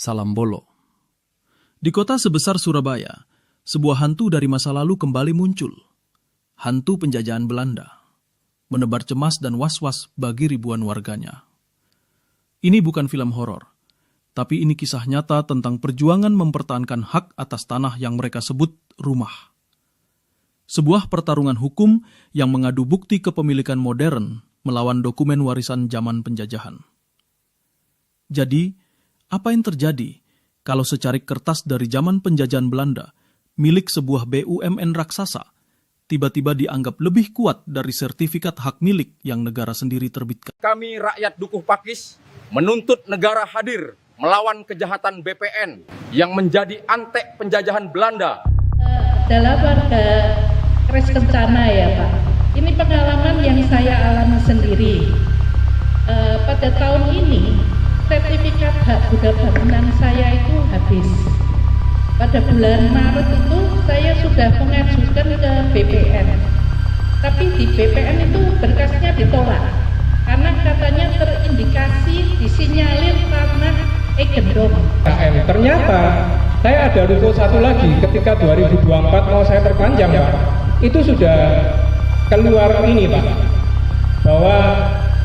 Salam Bolo. Di kota sebesar Surabaya, sebuah hantu dari masa lalu kembali muncul. Hantu penjajahan Belanda, menebar cemas dan was-was bagi ribuan warganya. Ini bukan film horor, tapi ini kisah nyata tentang perjuangan mempertahankan hak atas tanah yang mereka sebut rumah. Sebuah pertarungan hukum yang mengadu bukti kepemilikan modern melawan dokumen warisan zaman penjajahan. Jadi, apa yang terjadi kalau secarik kertas dari zaman penjajahan Belanda, milik sebuah BUMN raksasa, tiba-tiba dianggap lebih kuat dari sertifikat hak milik yang negara sendiri terbitkan? Kami rakyat Dukuh Pakis menuntut negara hadir melawan kejahatan BPN yang menjadi antek penjajahan Belanda. Adalah warga Kres Kencana ya Pak. Ini pengalaman yang saya alami sendiri. Pada tahun ini, sertifikat hak guna bangunan saya itu habis. Pada bulan Maret itu saya sudah mengajukan ke BPN. Tapi di BPN itu berkasnya ditolak. Karena katanya terindikasi disinyalir tanah Egendom. Ternyata saya ada ruko satu lagi ketika 2024 mau saya perpanjang Pak. Itu sudah keluar ini Pak, bahwa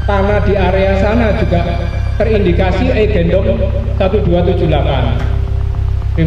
tanah di area sana juga terindikasi Egendom 1278.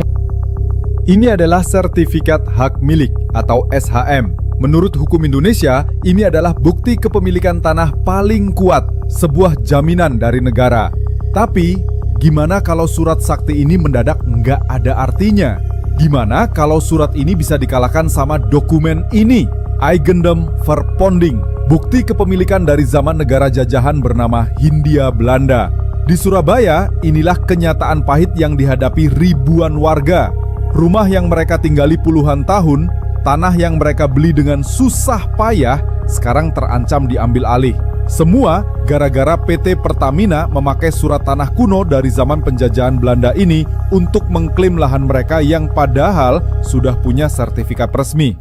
Ini adalah sertifikat hak milik atau SHM. Menurut hukum Indonesia, ini adalah bukti kepemilikan tanah paling kuat, sebuah jaminan dari negara. Tapi, gimana kalau surat sakti ini mendadak nggak ada artinya? Gimana kalau surat ini bisa dikalahkan sama dokumen ini? Eigendom Verponding, bukti kepemilikan dari zaman negara jajahan bernama Hindia Belanda. Di Surabaya, inilah kenyataan pahit yang dihadapi ribuan warga. Rumah yang mereka tinggali puluhan tahun, tanah yang mereka beli dengan susah payah, sekarang terancam diambil alih. Semua gara-gara PT Pertamina memakai surat tanah kuno dari zaman penjajahan Belanda ini untuk mengklaim lahan mereka yang padahal sudah punya sertifikat resmi.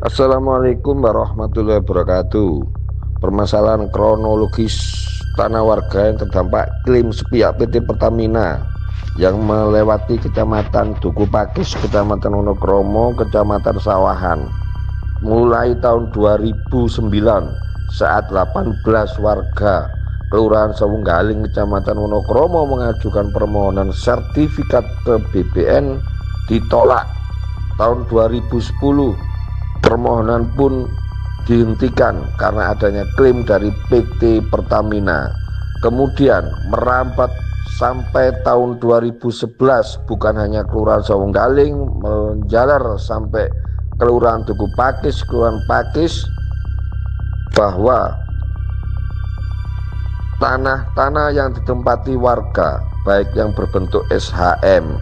Assalamualaikum warahmatullahi wabarakatuh. Permasalahan kronologis tanah warga yang terdampak klaim sepihak PT Pertamina yang melewati Kecamatan Dukuh Pakis, Kecamatan Wonokromo, Kecamatan Sawahan mulai tahun 2009 saat 18 warga Kelurahan Sawunggaling, Kecamatan Wonokromo mengajukan permohonan sertifikat ke BPN ditolak. Tahun 2010 permohonan pun dihentikan karena adanya klaim dari PT Pertamina. Kemudian merambat sampai tahun 2011, bukan hanya Kelurahan Sawunggaling, menjalar sampai Kelurahan Dukuh Pakis, Kelurahan Pakis, bahwa tanah-tanah yang ditempati warga, baik yang berbentuk SHM,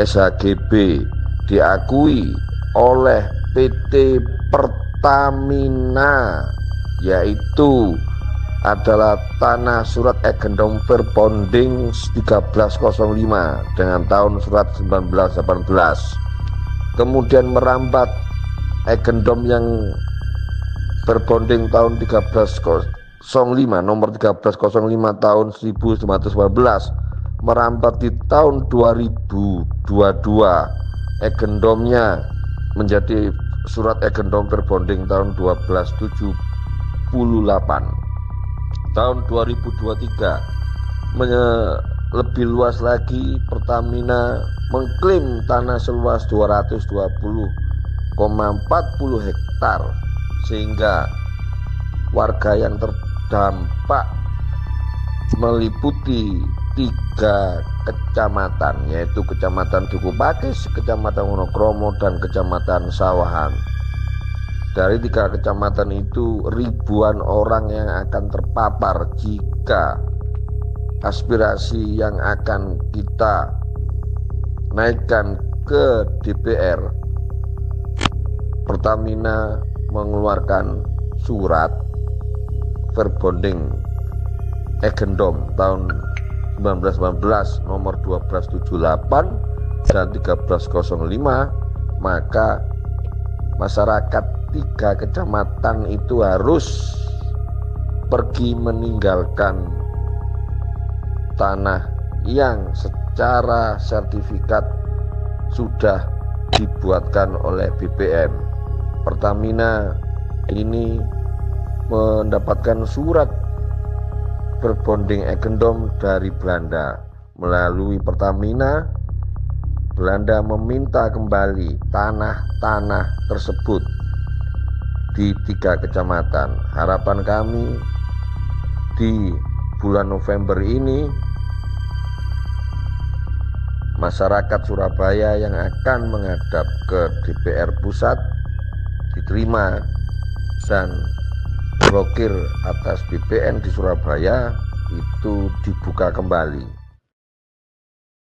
SHGB, diakui oleh PT Pertamina, yaitu adalah tanah surat Egendom Verponding 1305 dengan tahun surat 1918. Kemudian merambat Egendom yang Verponding tahun 1305, nomor 1305 tahun 1919, merambat di tahun 2022. Egendomnya menjadi surat Egendom Verponding tahun 1278. Tahun 2023 lebih luas lagi, Pertamina mengklaim tanah seluas 220,40 hektar, sehingga warga yang terdampak meliputi 3 kecamatan, yaitu Kecamatan Dukuh Pakis, Kecamatan Wonokromo, dan Kecamatan Sawahan. Dari 3 kecamatan itu ribuan orang yang akan terpapar jika aspirasi yang akan kita naikkan ke DPR. Pertamina mengeluarkan surat Verponding Egendom tahun 1919 nomor 1278 dan 1305, maka masyarakat 3 kecamatan itu harus pergi meninggalkan tanah yang secara sertifikat sudah dibuatkan oleh BPN. Pertamina ini mendapatkan surat berbonding agendom dari Belanda. Melalui Pertamina, Belanda meminta kembali tanah-tanah tersebut di 3 kecamatan. Harapan kami di bulan November ini masyarakat Surabaya yang akan menghadap ke DPR pusat diterima dan blokir atas BPN di Surabaya itu dibuka kembali.